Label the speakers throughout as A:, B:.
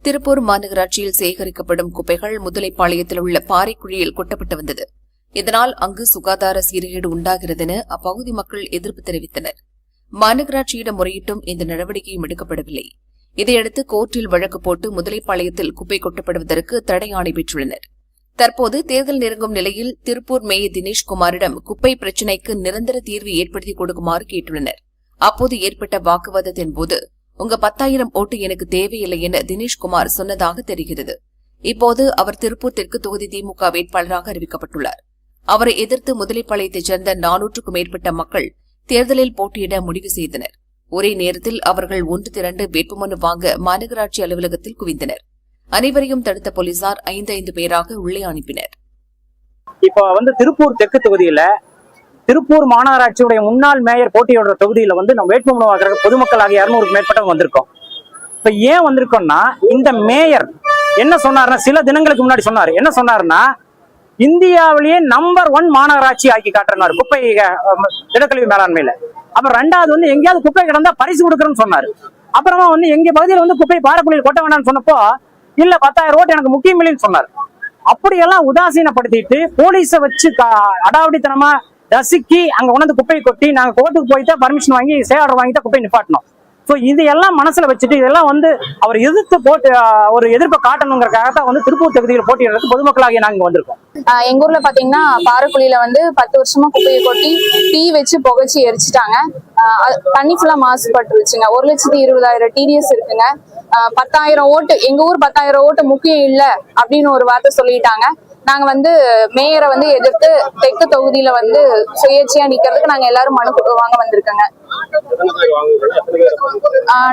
A: திருப்பூர் மாநகராட்சியில் சேகரிக்கப்படும் குப்பைகள் முதலைப்பாளையத்தில் உள்ள பாறைக்குழியில் கொட்டப்பட்டு வந்தது. இதனால் அங்கு சுகாதார சீர்கேடு உண்டாகிறது என அப்பகுதி மக்கள் எதிர்ப்பு தெரிவித்தனர். மாநகராட்சியிடம் முறையிட்டும் இந்த நடவடிக்கையும் எடுக்கப்படவில்லை. இதையடுத்து கோர்ட்டில் வழக்கு போட்டு முதலைப்பாளையத்தில் குப்பை கொட்டப்படுவதற்கு தடை ஆணை பெற்றுள்ளனர். தற்போது தேர்தல் நெருங்கும் நிலையில் திருப்பூர் மேயர் தினேஷ்குமாரிடம் குப்பை பிரச்சினைக்கு நிரந்தர தீர்வு ஏற்படுத்தி கொடுக்குமாறு கேட்டுள்ளனர். அப்போது ஏற்பட்ட வாக்குவாதத்தின் போது உங்க 10,000 ஓட்டு எனக்கு தேவையில்லை என தினேஷ்குமார் சொன்னதாக தெரிகிறது. இப்போது அவர் திருப்பூர் தெற்கு தொகுதி திமுக வேட்பாளராக அறிவிக்கப்பட்டுள்ளார். அவரை எதிர்த்து முதலைப்பாளையத்தைச் சேர்ந்த 400க்கும் மேற்பட்ட மக்கள் தேர்தலில் போட்டியிட முடிவு செய்தனர். ஒரே நேரத்தில் அவர்கள் ஒன்று திரண்டு வேட்புமனு வாங்க மாநகராட்சி அலுவலகத்தில் குவிந்தனர். அனைவரையும் தடுத்த போலீசார் 5 பேராக உள்ளே அனுப்பினர்.
B: இப்ப திருப்பூர் தெற்கு தொகுதியில திருப்பூர் மாநகராட்சியுடைய முன்னாள் மேயர் போட்டியோட தொகுதியில நம்ம வேட்புமனு வாங்குற பொதுமக்கள் ஆகிய 200க்கு மேற்பட்டவங்க வந்திருக்கோம். இப்ப ஏன் வந்திருக்கோம்னா, இந்த மேயர் என்ன சொன்னாருன்னா, சில தினங்களுக்கு முன்னாடி சொன்னாரு, என்ன சொன்னாருன்னா, இந்தியாவிலேயே நம்பர் 1 மாநகராட்சி ஆக்கி காட்டுறாரு குப்பை திடக்கழிவு மேலாண்மையில. அப்புறம் 2வது எங்கேயாவது குப்பை கிடந்தா பரிசு கொடுக்குறேன்னு சொன்னாரு. அப்புறமா எங்க பகுதியில குப்பை பாறைக்குழியில் கொட்ட வேண்டாம்னு சொன்னப்போ, இல்ல 10,000 ஓட்டு எனக்கு முக்கியம் இல்லைன்னு சொன்னார். அப்படியெல்லாம் உதாசீனப்படுத்திட்டு போலீஸை வச்சு அடாவடித்தனமா ரசிக்கி அங்க உணர்ந்து குப்பையை கொட்டி நாங்க கோர்ட்டுக்கு போயிட்டா பர்மிஷன் வாங்கி சேஆர்டர் வாங்கிட்டா குப்பை நிப்பாட்டணும். ஸோ இதையெல்லாம் மனசுல வச்சுட்டு இதெல்லாம் அவர் எதிர்த்து போட்டு ஒரு எதிர்ப்பை காட்டணுங்கிறதுக்காக தான் திருப்பூர் தொகுதியில் போட்டியிடுறது பொதுமக்களாகிய நாங்க வந்திருக்கோம்.
C: எங்க ஊர்ல பாத்தீங்கன்னா பாறைக்குழியில 10 வருஷமா குப்பையை கொட்டி டீ வச்சு புகைச்சு எரிச்சிட்டாங்க. தண்ணி ஃபுல்லா மாசுபட்டுருச்சுங்க. 1,20,000 டிடிஎஸ் இருக்குங்க. 10,000 ஓட்டு, எங்க ஊர் 10,000 ஓட்டு முக்கியம் இல்ல அப்படின்னு ஒரு வார்த்தை சொல்லிட்டாங்க. நாங்க மேயரை எதிர்த்து தெற்கு தொகுதியில சுயேட்சையா நிக்கிறதுக்கு நாங்க எல்லாரும் மனு வாங்க வந்திருக்கோங்க.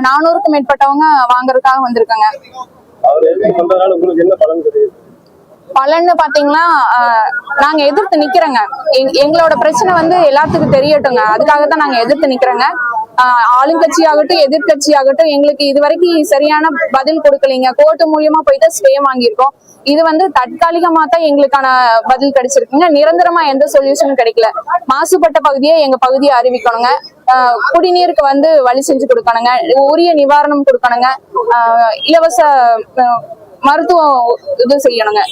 C: 400க்கும் மேற்பட்டவங்க வாங்கறதுக்காக வந்திருக்காங்க. பலன்னு பாத்தீங்கன்னா, நாங்க எதிர்த்து நிக்கிறோங்க. எங்களோட பிரச்சனை எல்லாத்துக்கும் தெரியட்டுங்க. அதுக்காகத்தான் நாங்க எதிர்த்து நிக்கிறோங்க. ஆளுங்கட்சி ஆகட்டும் எதிர்கட்சி ஆகட்டும் எங்களுக்கு இது வரைக்கும் சரியான பதில் கொடுக்கலீங்க. கோர்ட்டு மூலியமா போயிட்டு ஸ்டே வாங்கியிருக்கோம். இது தற்காலிகமா தான் எங்களுக்கான பதில் கிடைச்சிருக்குங்க. நிரந்தரமா எந்த சொல்யூஷனும் கிடைக்கல. மாசுபட்ட பகுதியை எங்க பகுதியை அறிவிக்கணுங்க. குடிநீருக்கு வழி செஞ்சு கொடுக்கணுங்க. உரிய நிவாரணம் கொடுக்கணுங்க. இலவச மருத்துவம் இது செய்யணுங்க.